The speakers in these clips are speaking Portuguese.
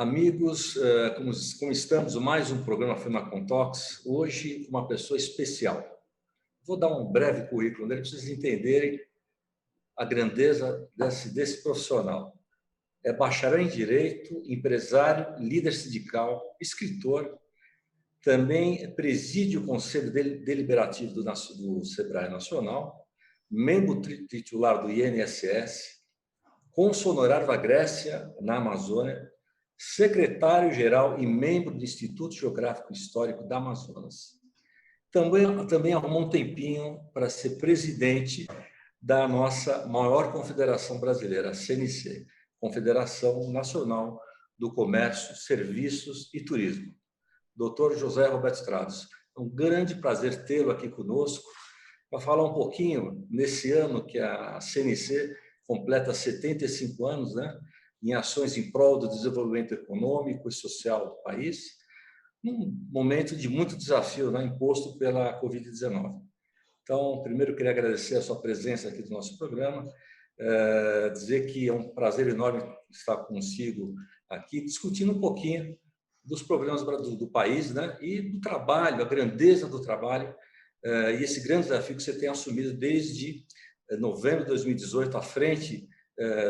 Amigos, como estamos, mais um programa Firmacom Talks, hoje uma pessoa especial. Vou dar um breve currículo dele para vocês entenderem a grandeza desse profissional. É bacharel em Direito, empresário, líder sindical, escritor, também preside o Conselho Deliberativo do Sebrae Nacional, membro titular do INSS, cônsul honorário da Grécia, na Amazônia, secretário-geral e membro do Instituto Geográfico e Histórico da Amazonas. Também arrumou um tempinho para ser presidente da nossa maior confederação brasileira, a CNC, Confederação Nacional do Comércio, Serviços e Turismo. Dr. José Roberto Strados, é um grande prazer tê-lo aqui conosco para falar um pouquinho, nesse ano que a CNC completa 75 anos, né, em ações em prol do desenvolvimento econômico e social do país, num momento de muito desafio, né, imposto pela Covid-19. Então, primeiro, eu queria agradecer a sua presença aqui no nosso programa, dizer que é um prazer enorme estar consigo aqui, discutindo um pouquinho dos problemas do país, né, e do trabalho, a grandeza do trabalho, e esse grande desafio que você tem assumido desde novembro de 2018, à frente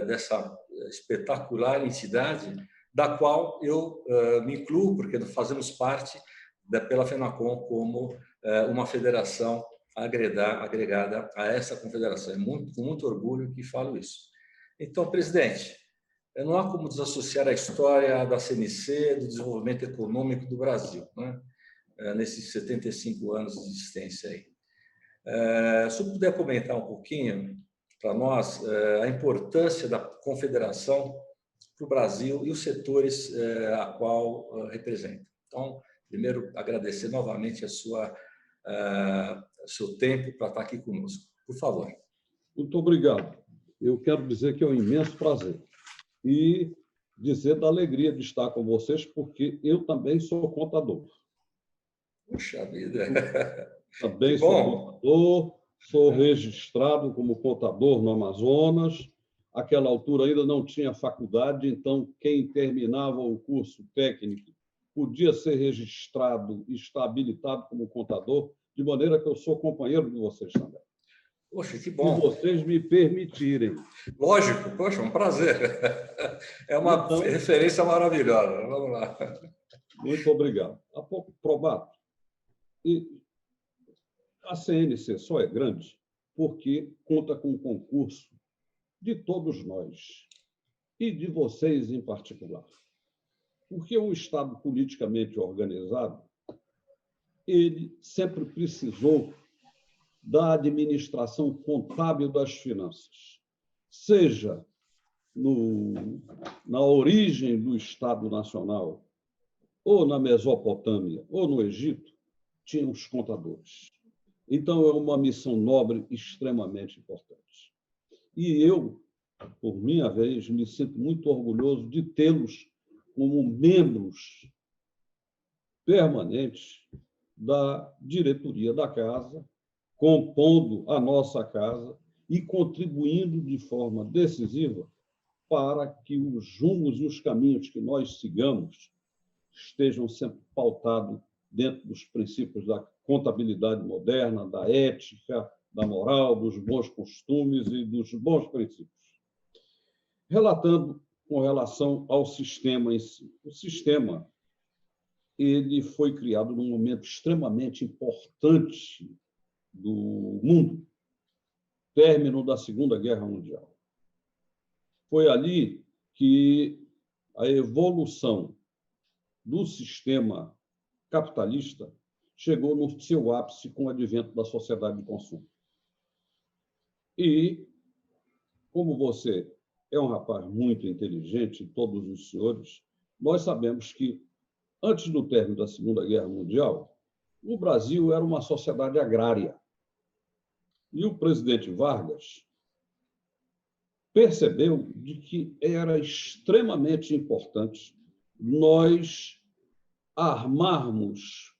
dessa espetacular entidade, da qual eu me incluo, porque fazemos parte pela FENACOM como uma federação agregada a essa confederação. Com muito orgulho que falo isso. Então, presidente, não há como desassociar a história da CNC do desenvolvimento econômico do Brasil, né? Nesses 75 anos de existência aí. Se eu puder comentar um pouquinho para nós a importância da confederação para o Brasil e os setores a qual representa. Então, primeiro, agradecer novamente seu tempo para estar aqui conosco. Por favor. Muito obrigado. Eu quero dizer que é um imenso prazer. E dizer da alegria de estar com vocês, porque eu também sou contador. Puxa vida! Também sou contador, sou registrado como contador no Amazonas. Àquela altura ainda não tinha faculdade, então quem terminava o curso técnico podia ser registrado e estar habilitado como contador, de maneira que eu sou companheiro de vocês também. Poxa, que bom. Se vocês me permitirem. Lógico, poxa, um prazer. É uma referência maravilhosa. Vamos lá. Muito obrigado. Há pouco, Probato. E a CNC só é grande porque conta com o concurso de todos nós e de vocês em particular. Porque um Estado politicamente organizado, ele sempre precisou da administração contábil das finanças, seja na origem do Estado Nacional, ou na Mesopotâmia, ou no Egito, tinham os contadores. Então, é uma missão nobre extremamente importante. E eu, por minha vez, me sinto muito orgulhoso de tê-los como membros permanentes da diretoria da casa, compondo a nossa casa e contribuindo de forma decisiva para que os rumos e os caminhos que nós sigamos estejam sempre pautados dentro dos princípios da contabilidade moderna, da ética, da moral, dos bons costumes e dos bons princípios. Relatando com relação ao sistema em si. O sistema ele foi criado num momento extremamente importante do mundo, término da Segunda Guerra Mundial. Foi ali que a evolução do sistema capitalista chegou no seu ápice com o advento da sociedade de consumo. E, como você é um rapaz muito inteligente, todos os senhores, nós sabemos que, antes do término da Segunda Guerra Mundial, o Brasil era uma sociedade agrária. E o presidente Vargas percebeu de que era extremamente importante nós armarmos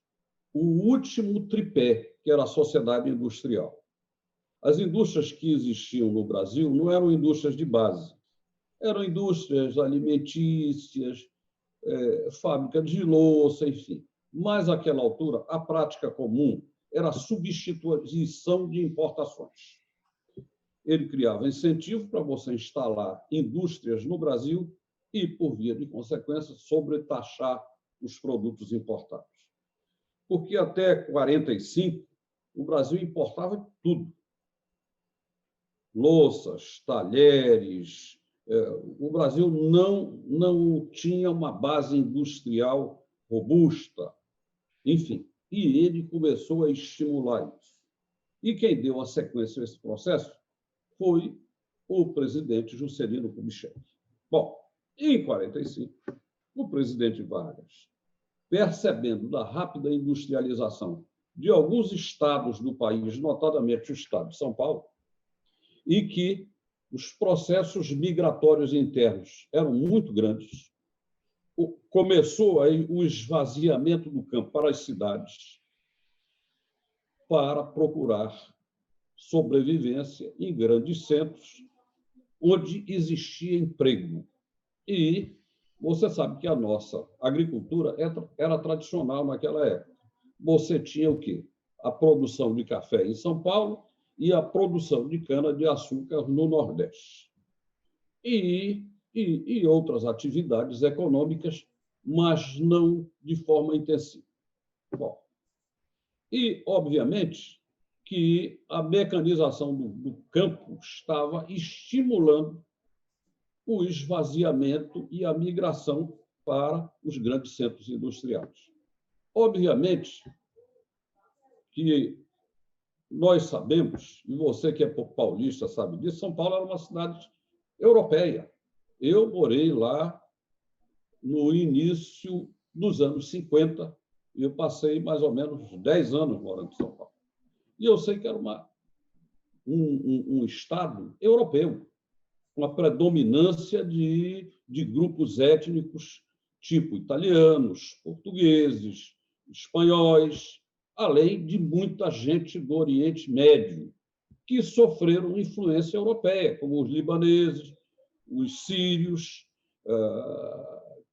o último tripé, que era a sociedade industrial. As indústrias que existiam no Brasil não eram indústrias de base, eram indústrias alimentícias, fábrica de louça, enfim. Mas, naquela altura, a prática comum era a substituição de importações. Ele criava incentivo para você instalar indústrias no Brasil e, por via de consequência, sobretaxar os produtos importados. Porque até 1945, o Brasil importava tudo. Louças, talheres. O Brasil não tinha uma base industrial robusta, enfim. E ele começou a estimular isso. E quem deu a sequência a esse processo foi o presidente Juscelino Kubitschek. Bom, em 1945, o presidente Vargas, percebendo da rápida industrialização de alguns estados do país, notadamente o estado de São Paulo, e que os processos migratórios internos eram muito grandes, começou aí o esvaziamento do campo para as cidades para procurar sobrevivência em grandes centros onde existia emprego. E você sabe que a nossa agricultura era tradicional naquela época. Você tinha o quê? A produção de café em São Paulo e a produção de cana-de-açúcar no Nordeste. E outras atividades econômicas, mas não de forma intensiva. Bom, e, obviamente, que a mecanização do campo estava estimulando o esvaziamento e a migração para os grandes centros industriais. Obviamente que nós sabemos, e você que é paulista sabe disso, São Paulo era uma cidade europeia. Eu morei lá no início dos anos 50 e eu passei mais ou menos 10 anos morando em São Paulo. E eu sei que era um estado europeu, com a predominância de grupos étnicos tipo italianos, portugueses, espanhóis, além de muita gente do Oriente Médio, que sofreram influência europeia, como os libaneses, os sírios,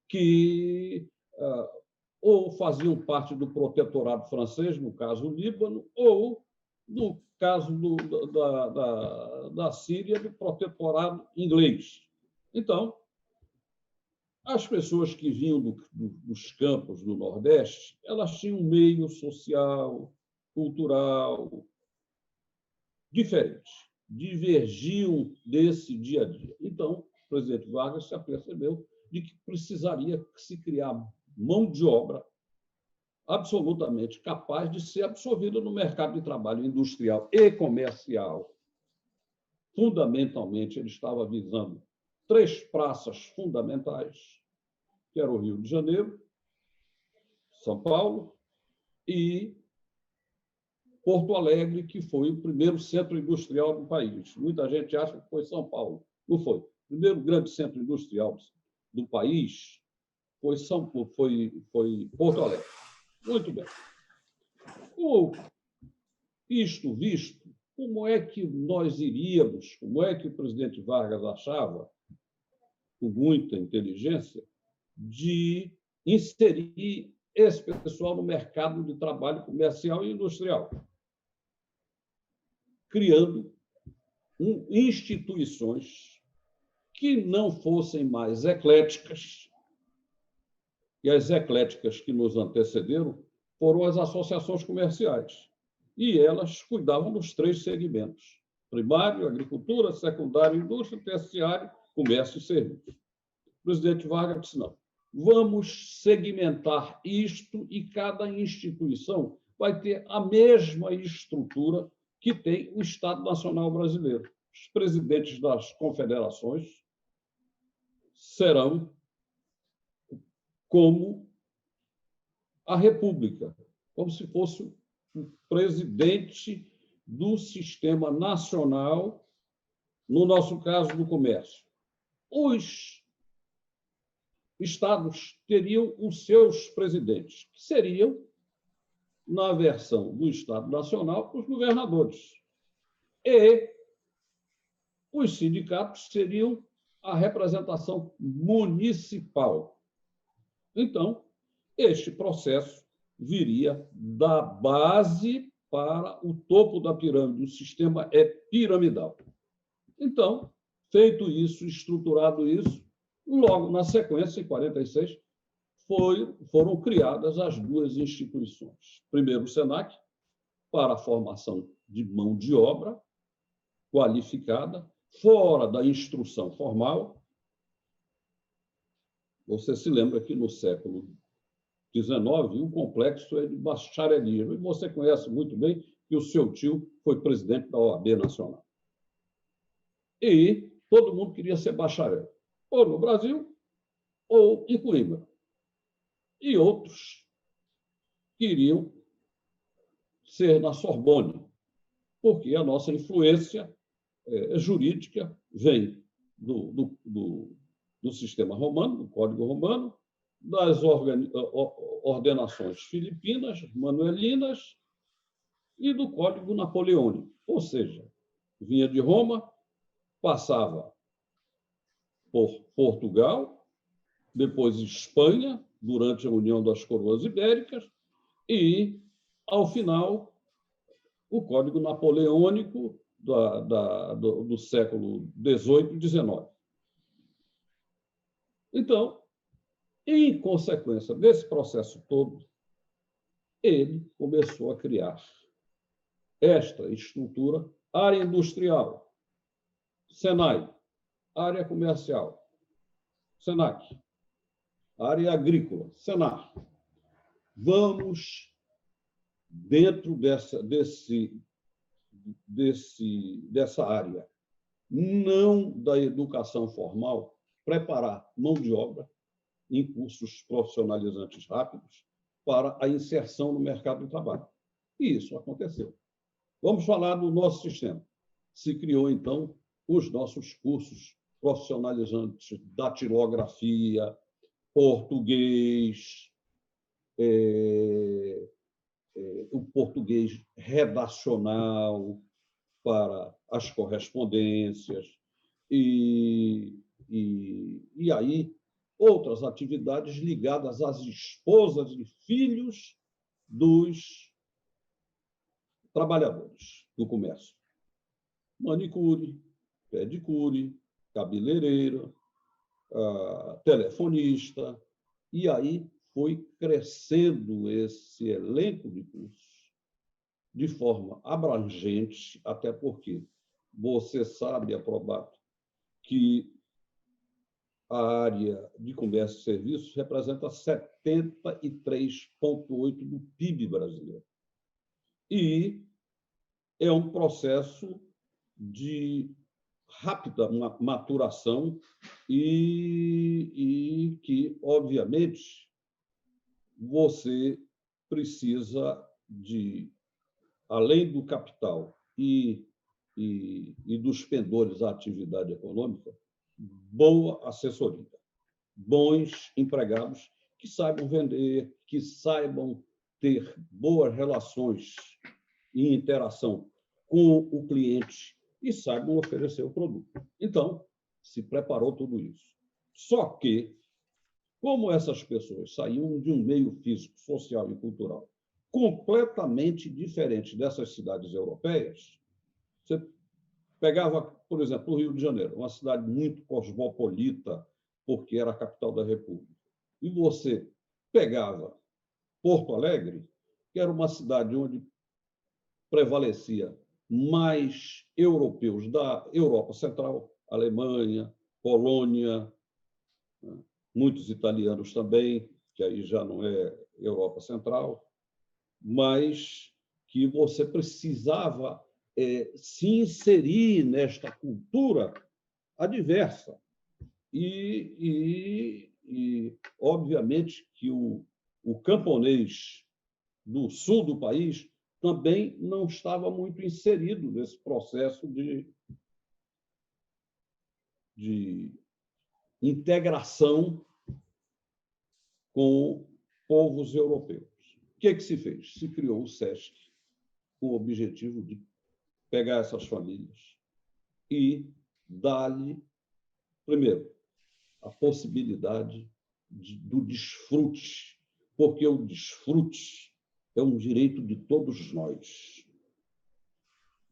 que ou faziam parte do protetorado francês, no caso o Líbano, ou, no caso da Síria, do protetorado inglês. Então, as pessoas que vinham dos campos do Nordeste, elas tinham um meio social, cultural diferente, divergiam desse dia a dia. Então, o presidente Vargas se apercebeu de que precisaria se criar mão de obra absolutamente capaz de ser absorvida no mercado de trabalho industrial e comercial. Fundamentalmente, ele estava visando 3 praças fundamentais, que eram o Rio de Janeiro, São Paulo e Porto Alegre, que foi o primeiro centro industrial do país. Muita gente acha que foi São Paulo. Não foi. O primeiro grande centro industrial do país foi Porto Alegre. Muito bem. Isto visto, como é que nós iríamos, como é que o presidente Vargas achava, com muita inteligência, de inserir esse pessoal no mercado de trabalho comercial e industrial, criando instituições que não fossem mais ecléticas, e as ecléticas que nos antecederam foram as associações comerciais. E elas cuidavam dos 3 segmentos: primário, agricultura; secundário, indústria; terciário, comércio e serviços. O presidente Vargas disse: não, vamos segmentar isto e cada instituição vai ter a mesma estrutura que tem o Estado Nacional Brasileiro. Os presidentes das confederações serão como a República, como se fosse o presidente do sistema nacional, no nosso caso, do comércio. Os estados teriam os seus presidentes, que seriam, na versão do Estado Nacional, os governadores. E os sindicatos seriam a representação municipal. Então, este processo viria da base para o topo da pirâmide. O sistema é piramidal. Então, feito isso, estruturado isso, logo na sequência, em 46, foram criadas as duas instituições. Primeiro, o SENAC, para a formação de mão de obra qualificada, fora da instrução formal. Você se lembra que no século XIX o complexo é de bacharelismo, e você conhece muito bem que o seu tio foi presidente da OAB Nacional. E todo mundo queria ser bacharel, ou no Brasil, ou em Coimbra. E outros queriam ser na Sorbonne, porque a nossa influência jurídica vem do sistema romano, do Código Romano, das ordenações filipinas, manuelinas e do Código Napoleônico. Ou seja, vinha de Roma, passava por Portugal, depois Espanha, durante a União das Coroas Ibéricas, e, ao final, o Código Napoleônico do século XVIII e XIX. Então, em consequência desse processo todo, ele começou a criar esta estrutura, área industrial, SENAI, área comercial, SENAC, área agrícola, SENAR. Vamos, dentro dessa área, não da educação formal, preparar mão de obra em cursos profissionalizantes rápidos para a inserção no mercado de trabalho. E isso aconteceu. Vamos falar do nosso sistema. Se criou, então, os nossos cursos profissionalizantes, datilografia, português, o português redacional para as correspondências e aí outras atividades ligadas às esposas e filhos dos trabalhadores do comércio. Manicure, pedicure, cabeleireira, telefonista, e aí foi crescendo esse elenco de cursos de forma abrangente, até porque você sabe, Aprobato, que a área de comércio e serviços representa 73,8% do PIB brasileiro. E é um processo de rápida maturação e que, obviamente, você precisa de, além do capital e dos pendores à atividade econômica, boa assessoria, bons empregados que saibam vender, que saibam ter boas relações e interação com o cliente e saibam oferecer o produto. Então, se preparou tudo isso. Só que, como essas pessoas saíam de um meio físico, social e cultural completamente diferente dessas cidades europeias, você pegava, por exemplo, o Rio de Janeiro, uma cidade muito cosmopolita, porque era a capital da República, e você pegava Porto Alegre, que era uma cidade onde prevalecia mais europeus da Europa Central, Alemanha, Polônia, muitos italianos também, que aí já não é Europa Central, mas que você precisava se inserir nesta cultura adversa. E obviamente, que o camponês do sul do país também não estava muito inserido nesse processo de integração com povos europeus. O que se fez? Se criou o SESC com o objetivo de pegar essas famílias e dar-lhe, primeiro, a possibilidade do desfrute, porque o desfrute é um direito de todos nós.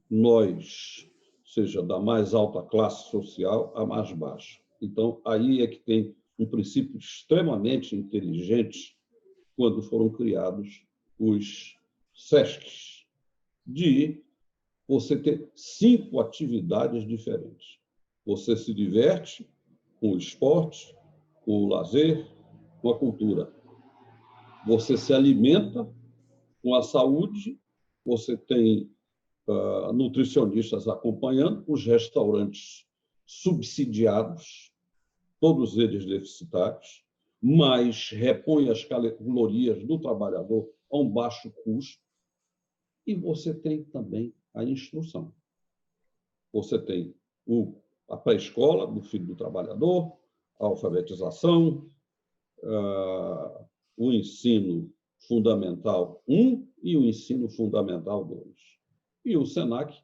Nós, seja da mais alta classe social à mais baixa. Então, aí é que tem um princípio extremamente inteligente quando foram criados os SESCs, de você ter 5 atividades diferentes. Você se diverte com o esporte, com o lazer, com a cultura. Você se alimenta com a saúde, você tem nutricionistas acompanhando, os restaurantes subsidiados, todos eles deficitários, mas repõe as calorias do trabalhador a um baixo custo. E você tem também a instrução. Você tem a pré-escola do filho do trabalhador, a alfabetização, o ensino fundamental 1 e o ensino fundamental 2. E o SENAC,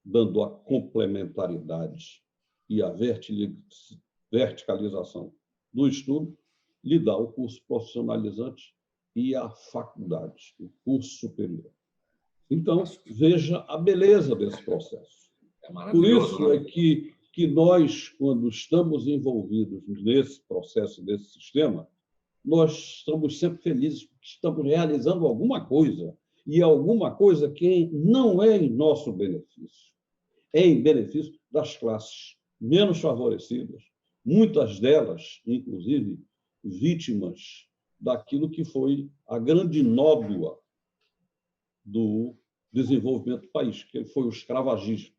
dando a complementaridade e a verticalização do estudo, lhe dá o curso profissionalizante e a faculdade, o curso superior. Então, veja a beleza desse processo. Por isso é que nós, quando estamos envolvidos nesse processo, nesse sistema, nós estamos sempre felizes porque estamos realizando alguma coisa, e alguma coisa que não é em nosso benefício, é em benefício das classes menos favorecidas, muitas delas, inclusive, vítimas daquilo que foi a grande nódoa do desenvolvimento do país, que foi o escravagismo,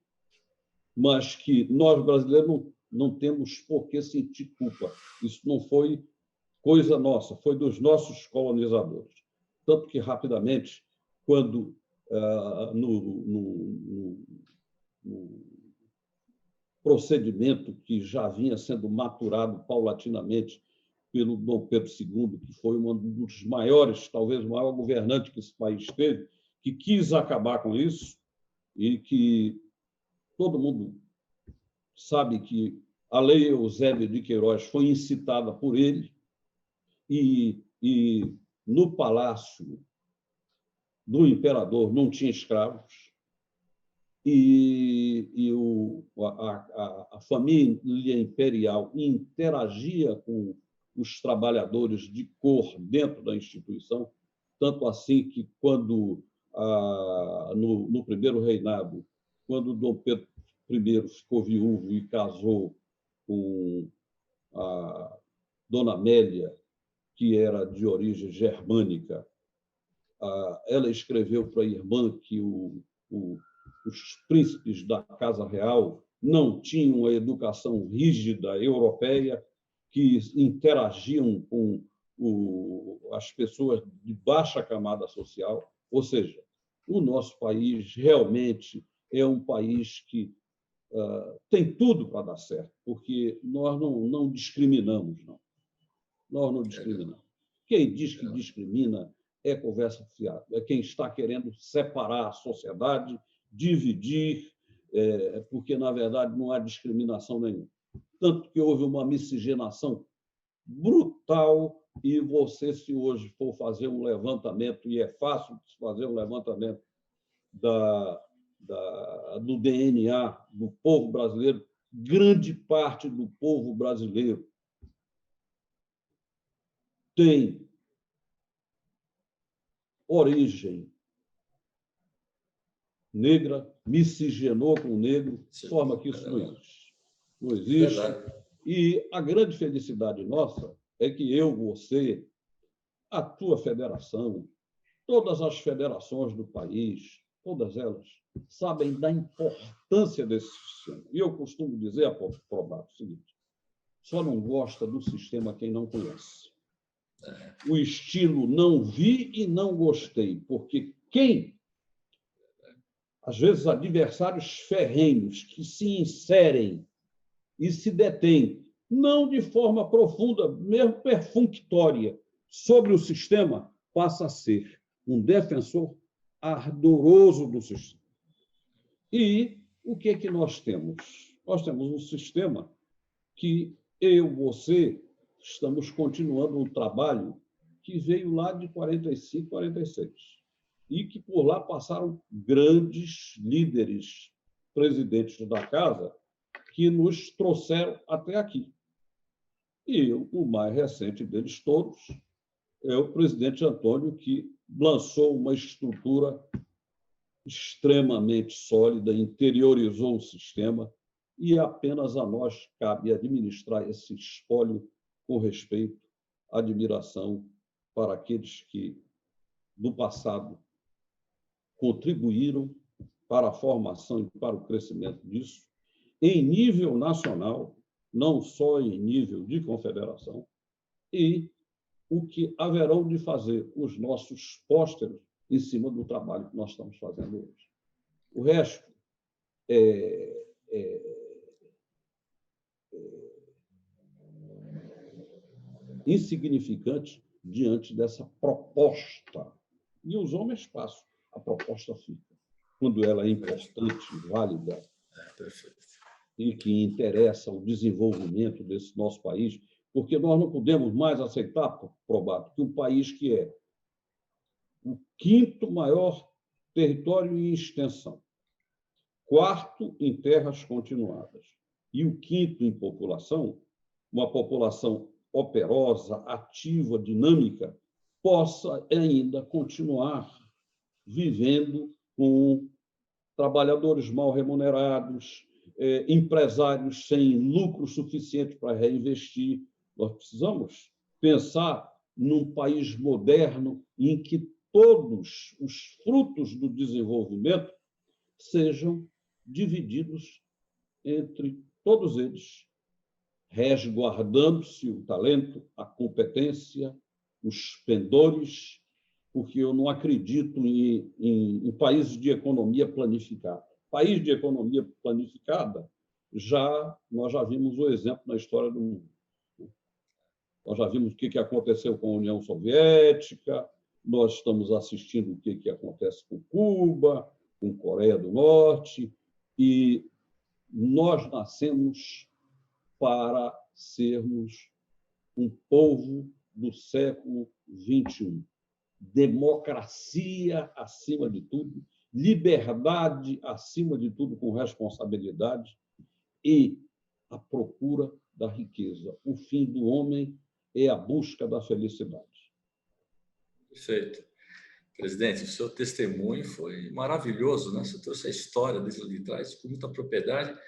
mas que nós, brasileiros, não temos por que sentir culpa. Isso não foi coisa nossa, foi dos nossos colonizadores. Tanto que, rapidamente, quando no procedimento que já vinha sendo maturado paulatinamente pelo Dom Pedro II, que foi um dos maiores, talvez o maior governante que esse país teve, que quis acabar com isso, e que todo mundo sabe que a Lei Eusébio de Queiroz foi incitada por ele, e no palácio do imperador não tinha escravos, e a família imperial interagia com os trabalhadores de cor dentro da instituição, tanto assim que, quando no primeiro reinado, quando Dom Pedro I ficou viúvo e casou com a Dona Amélia, que era de origem germânica, ela escreveu para a irmã que os príncipes da Casa Real não tinham a educação rígida europeia, que interagiam com as pessoas de baixa camada social. Ou seja, o nosso país realmente é um país que tem tudo para dar certo, porque nós não discriminamos, não. Nós não discriminamos. Quem diz que discrimina é conversa fiada, é quem está querendo separar a sociedade, dividir, porque, na verdade, não há discriminação nenhuma. Tanto que houve uma miscigenação brutal, e você, se hoje for fazer um levantamento, e é fácil fazer um levantamento do DNA do povo brasileiro, grande parte do povo brasileiro tem origem negra, miscigenou com o negro, de forma que isso não existe. Não existe. E a grande felicidade nossa é que eu, você, a tua federação, todas as federações do país, todas elas sabem da importância desse sistema. E eu costumo dizer, Aprovato, o seguinte: só não gosta do sistema quem não conhece. O estilo não vi e não gostei, porque às vezes, adversários ferrenhos que se inserem e se detêm, não de forma profunda, mesmo perfunctória, sobre o sistema, passa a ser um defensor ardoroso do sistema. E o que é que nós temos? Nós temos um sistema que eu, você, estamos continuando um trabalho que veio lá de 45, 46, e que por lá passaram grandes líderes, presidentes da casa, que nos trouxeram até aqui. E o mais recente deles todos é o presidente Antônio, que lançou uma estrutura extremamente sólida, interiorizou o sistema, e apenas a nós cabe administrar esse espólio com respeito, admiração para aqueles que, no passado, contribuíram para a formação e para o crescimento disso, em nível nacional, não só em nível de confederação, e o que haverão de fazer os nossos pósteros em cima do trabalho que nós estamos fazendo hoje. O resto é insignificante diante dessa proposta. E os homens passam, a proposta fica. Quando ela é importante, válida, e que interessa o desenvolvimento desse nosso país, porque nós não podemos mais aceitar, Probato, que um país que é o quinto maior território em extensão, quarto em terras continuadas e o quinto em população, uma população operosa, ativa, dinâmica, possa ainda continuar vivendo com trabalhadores mal remunerados, empresários sem lucro suficiente para reinvestir. Nós precisamos pensar num país moderno em que todos os frutos do desenvolvimento sejam divididos entre todos eles, resguardando-se o talento, a competência, os pendores, porque eu não acredito em países de economia planificada. País de economia planificada, nós já vimos o exemplo na história do mundo. Nós já vimos o que aconteceu com a União Soviética, nós estamos assistindo o que acontece com Cuba, com Coreia do Norte, e nós nascemos para sermos um povo do século XXI. Democracia acima de tudo, liberdade acima de tudo, com responsabilidade, e a procura da riqueza. O fim do homem é a busca da felicidade. Perfeito. Presidente, o seu testemunho foi maravilhoso, né? Você trouxe a história desde lá de trás com muita propriedade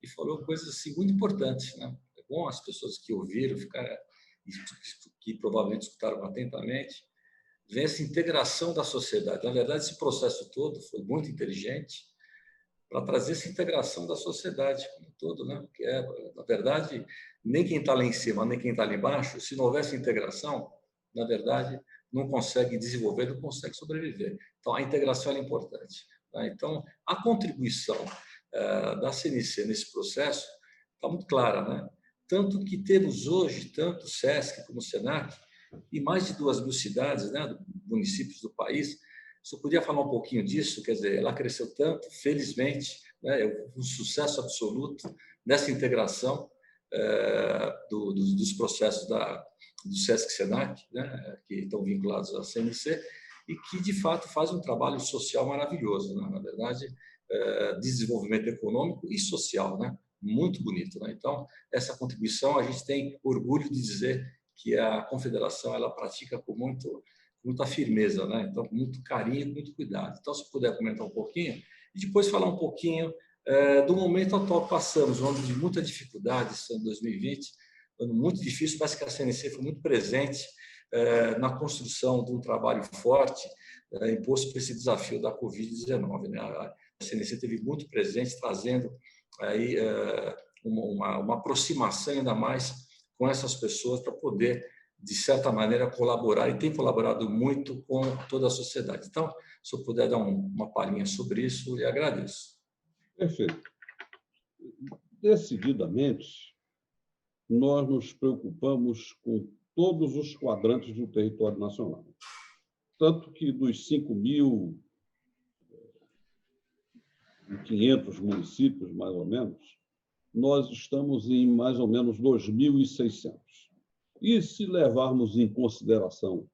e falou coisas assim, muito importantes, né? É bom as pessoas que ouviram, que provavelmente escutaram atentamente, ver essa integração da sociedade. Na verdade, esse processo todo foi muito inteligente para trazer essa integração da sociedade como um todo, né? Porque na verdade, nem quem está lá em cima, nem quem está ali embaixo, se não houvesse integração, na verdade, não consegue desenvolver, não consegue sobreviver. Então, a integração é importante. Tá? Então, a contribuição da CNC nesse processo está muito clara, né? Tanto que temos hoje, tanto o SESC como o SENAC, e mais de 2.000 cidades, né, municípios do país. Só podia falar um pouquinho disso, quer dizer, ela cresceu tanto, felizmente, né, é um sucesso absoluto nessa integração dos processos do SESC-SENAC, né, que estão vinculados à CNC, e que, de fato, faz um trabalho social maravilhoso, né? Na verdade, desenvolvimento econômico e social, né? Muito bonito. Né? Então, essa contribuição, a gente tem orgulho de dizer que a Confederação ela pratica com muita firmeza, né? Então, com muito carinho, com muito cuidado. Então, se puder comentar um pouquinho, e depois falar um pouquinho do momento atual que passamos, um ano de muita dificuldade, esse ano 2020, um ano muito difícil, mas que a CNC foi muito presente na construção de um trabalho forte imposto por esse desafio da Covid-19. Né? A CNC teve muito presente, trazendo aí uma aproximação ainda mais com essas pessoas para poder, de certa maneira, colaborar, e tem colaborado muito com toda a sociedade. Então, se eu puder dar uma palhinha sobre isso, eu agradeço. Perfeito. Decididamente, nós nos preocupamos com todos os quadrantes do território nacional. Tanto que dos 5.500 municípios, mais ou menos, nós estamos em mais ou menos 2.600. E se levarmos em consideração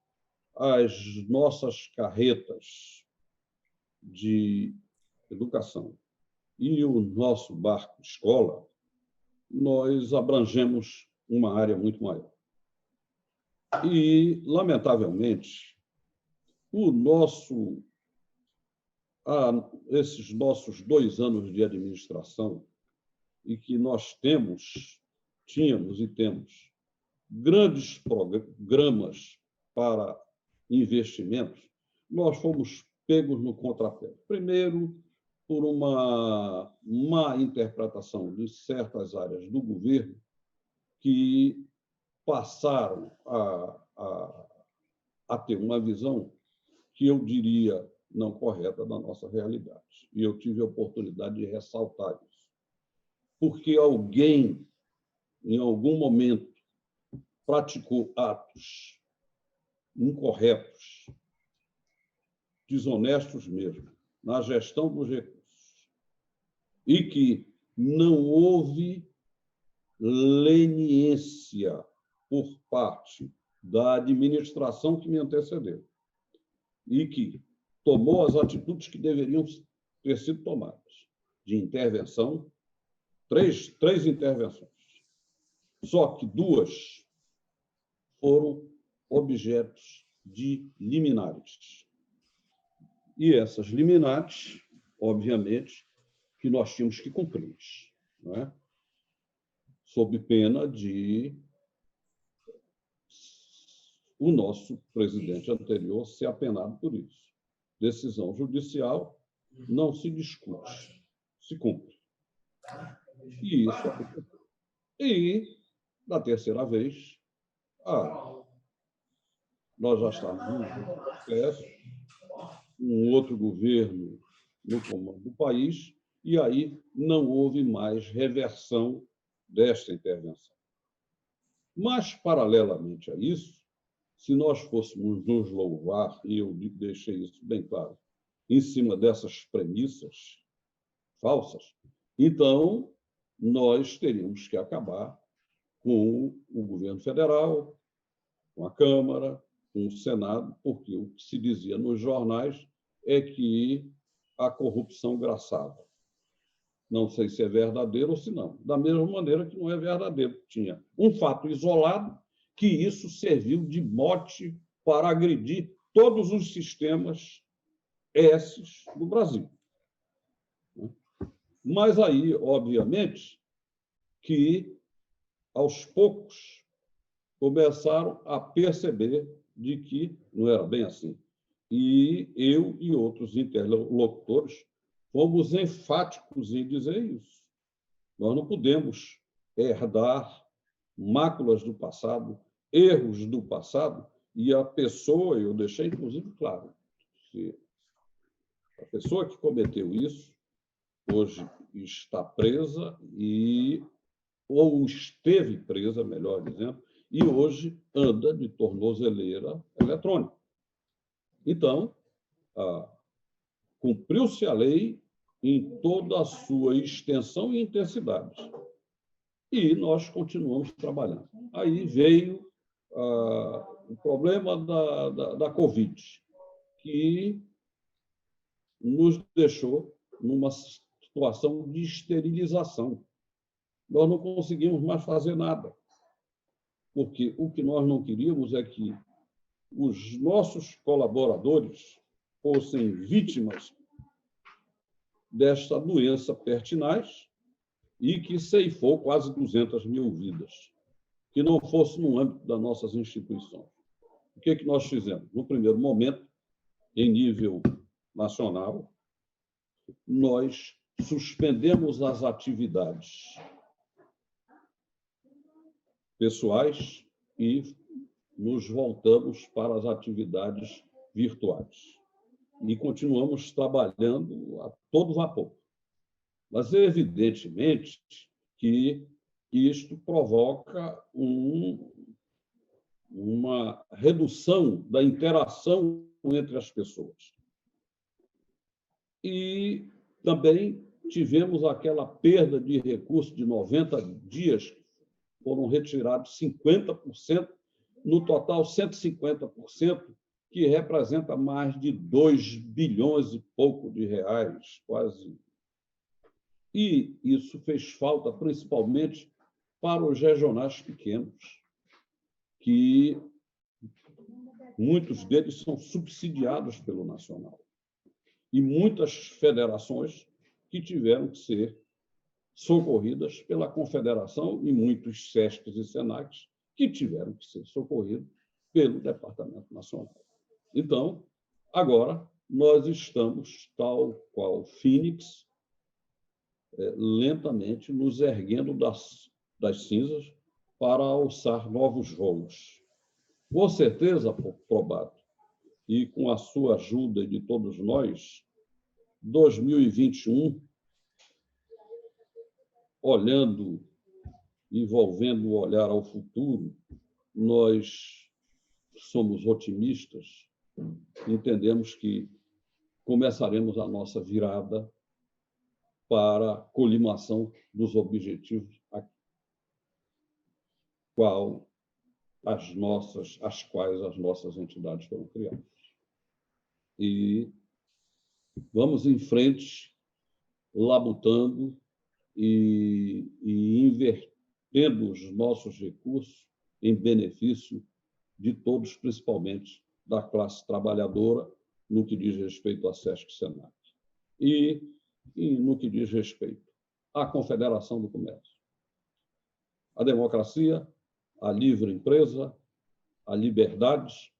as nossas carretas de educação e o nosso barco escola, nós abrangemos uma área muito maior. E, lamentavelmente, esses nossos 2 anos de administração, e que nós tínhamos e temos grandes programas para investimentos, nós fomos pegos no contrapé. Primeiro, por uma má interpretação de certas áreas do governo que passaram a ter uma visão que eu diria não correta da nossa realidade. E eu tive a oportunidade de ressaltar isso. Porque alguém, em algum momento, praticou atos incorretos, desonestos mesmo, na gestão dos recursos, e que não houve leniência por parte da administração que me antecedeu e que tomou as atitudes que deveriam ter sido tomadas, de intervenção, três intervenções. Só que 2 foram objetos de liminares. E essas liminares, obviamente, que nós tínhamos que cumprir, não é? Sob pena de o nosso presidente anterior ser apenado por isso. Decisão judicial não se discute, se cumpre. E isso aconteceu. E, na terceira vez, nós já estávamos no processo, um outro governo no comando do país, e aí não houve mais reversão desta intervenção. Mas, paralelamente a isso, se nós fôssemos nos louvar, e eu deixei isso bem claro, em cima dessas premissas falsas, então nós teríamos que acabar com o governo federal, com a Câmara, com o Senado, porque o que se dizia nos jornais é que a corrupção graçava. Não sei se é verdadeiro ou se não. Da mesma maneira que não é verdadeiro. Tinha um fato isolado que isso serviu de mote para agredir todos os sistemas esses do Brasil. Mas aí, obviamente, que aos poucos começaram a perceber de que não era bem assim. E eu e outros interlocutores fomos enfáticos em dizer isso. Nós não podemos herdar máculas do passado, erros do passado, e a pessoa, eu deixei inclusive claro, que a pessoa que cometeu isso hoje está presa ou esteve presa, melhor dizendo, e hoje anda de tornozeleira eletrônica. Então, cumpriu-se a lei em toda a sua extensão e intensidade. E nós continuamos trabalhando. Aí veio o problema da Covid, que nos deixou numa situação de esterilização. Nós não conseguimos mais fazer nada, porque o que nós não queríamos é que os nossos colaboradores fossem vítimas desta doença pertinaz e que ceifou quase 200 mil vidas, que não fosse no âmbito das nossas instituições. O que nós fizemos? No primeiro momento, em nível nacional, nós suspendemos as atividades pessoais e nos voltamos para as atividades virtuais. E continuamos trabalhando a todo vapor. Mas, evidentemente, que isto provoca uma redução da interação entre as pessoas. E também tivemos aquela perda de recursos de 90 dias, foram retirados 50% no total 150%, que representa mais de 2 bilhões e pouco de reais, quase. E isso fez falta principalmente para os regionais pequenos, que muitos deles são subsidiados pelo nacional. E muitas federações que tiveram que ser socorridas pela confederação e muitos SESCs e SENACs que tiveram que ser socorridos pelo Departamento Nacional. Então, agora, nós estamos, tal qual Fênix, lentamente nos erguendo das cinzas para alçar novos voos. Com certeza, Probato, e com a sua ajuda e de todos nós, 2021, olhando, envolvendo o olhar ao futuro, nós somos otimistas, entendemos que começaremos a nossa virada para a colimação dos objetivos às quais as nossas entidades foram criadas. E vamos em frente, labutando e invertendo os nossos recursos em benefício de todos, principalmente da classe trabalhadora, no que diz respeito à SESC e SENAC. E no que diz respeito à Confederação do Comércio. A democracia, a livre empresa, a liberdade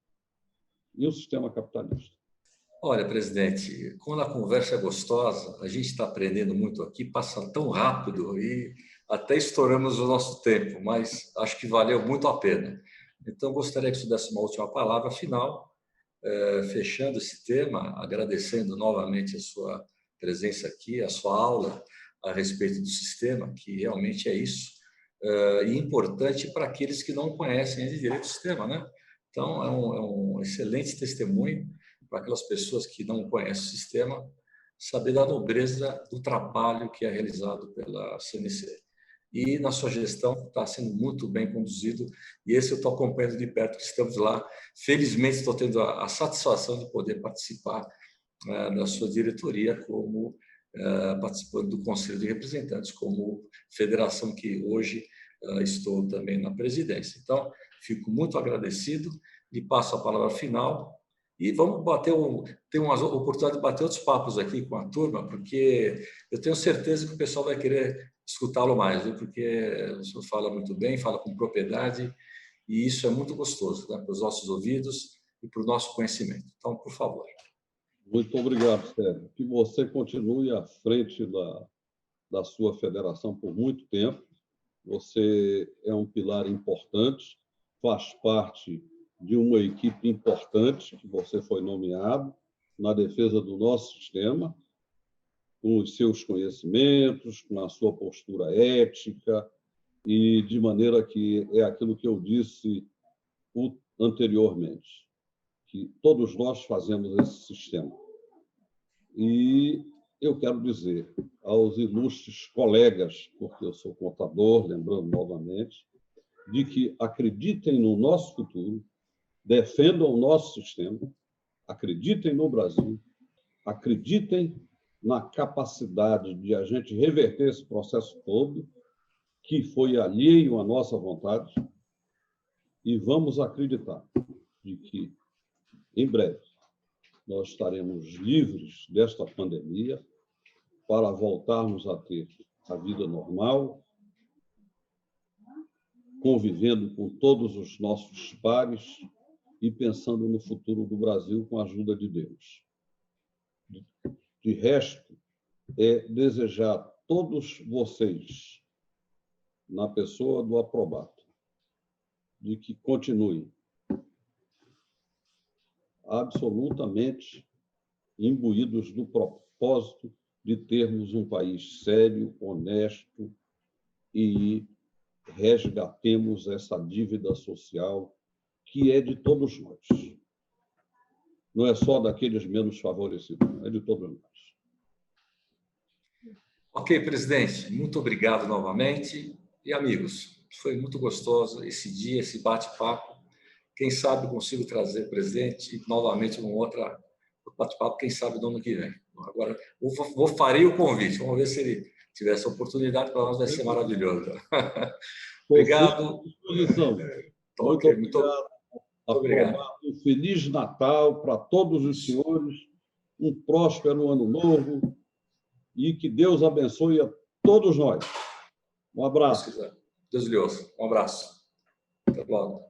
e o sistema capitalista. Olha, presidente, quando a conversa é gostosa, a gente está aprendendo muito aqui, passa tão rápido e até estouramos o nosso tempo, mas acho que valeu muito a pena. Então, gostaria que você desse uma última palavra final, fechando esse tema, agradecendo novamente a sua presença aqui, a sua aula a respeito do sistema, que realmente é isso, e importante para aqueles que não conhecem de direito o sistema, né? Então, é um excelente testemunho para aquelas pessoas que não conhecem o sistema, saber da nobreza do trabalho que é realizado pela CNC. E na sua gestão está sendo muito bem conduzido, e esse eu estou acompanhando de perto, que estamos lá. Felizmente, estou tendo a satisfação de poder participar da sua diretoria, como participando do Conselho de Representantes, como federação que hoje estou também na presidência. Então, fico muito agradecido e passo a palavra final. E vamos ter uma oportunidade de bater outros papos aqui com a turma, porque eu tenho certeza que o pessoal vai querer escutá-lo mais, viu? Porque o senhor fala muito bem, fala com propriedade, e isso é muito gostoso, né? Para os nossos ouvidos e para o nosso conhecimento. Então, por favor. Muito obrigado, Sérgio. Que você continue à frente da sua federação por muito tempo. Você é um pilar importante, faz parte de uma equipe importante que você foi nomeado na defesa do nosso sistema, com os seus conhecimentos, com a sua postura ética, e de maneira que é aquilo que eu disse anteriormente, que todos nós fazemos esse sistema. E eu quero dizer aos ilustres colegas, porque eu sou contador, lembrando novamente, de que acreditem no nosso futuro, defendam o nosso sistema, acreditem no Brasil, acreditem na capacidade de a gente reverter esse processo todo, que foi alheio à nossa vontade, e vamos acreditar de que, em breve, nós estaremos livres desta pandemia para voltarmos a ter a vida normal, convivendo com todos os nossos pares e pensando no futuro do Brasil com a ajuda de Deus. De resto, é desejar a todos vocês, na pessoa do Aprobato, de que continuem absolutamente imbuídos do propósito de termos um país sério, honesto e resgatemos essa dívida social que é de todos nós. Não é só daqueles menos favorecidos, é de todos nós. Ok, presidente, muito obrigado novamente. E, amigos, foi muito gostoso esse dia, esse bate-papo. Quem sabe consigo trazer presente novamente um outro bate-papo, quem sabe no ano que vem. Agora, farei o convite. Vamos ver se ele tiver essa oportunidade, para nós vai ser maravilhoso. Obrigado. Muito obrigado. Aprovado. Um Feliz Natal para todos os senhores, um próspero ano novo e que Deus abençoe a todos nós. Um abraço. Deus lhe ouça. Um abraço. Até logo.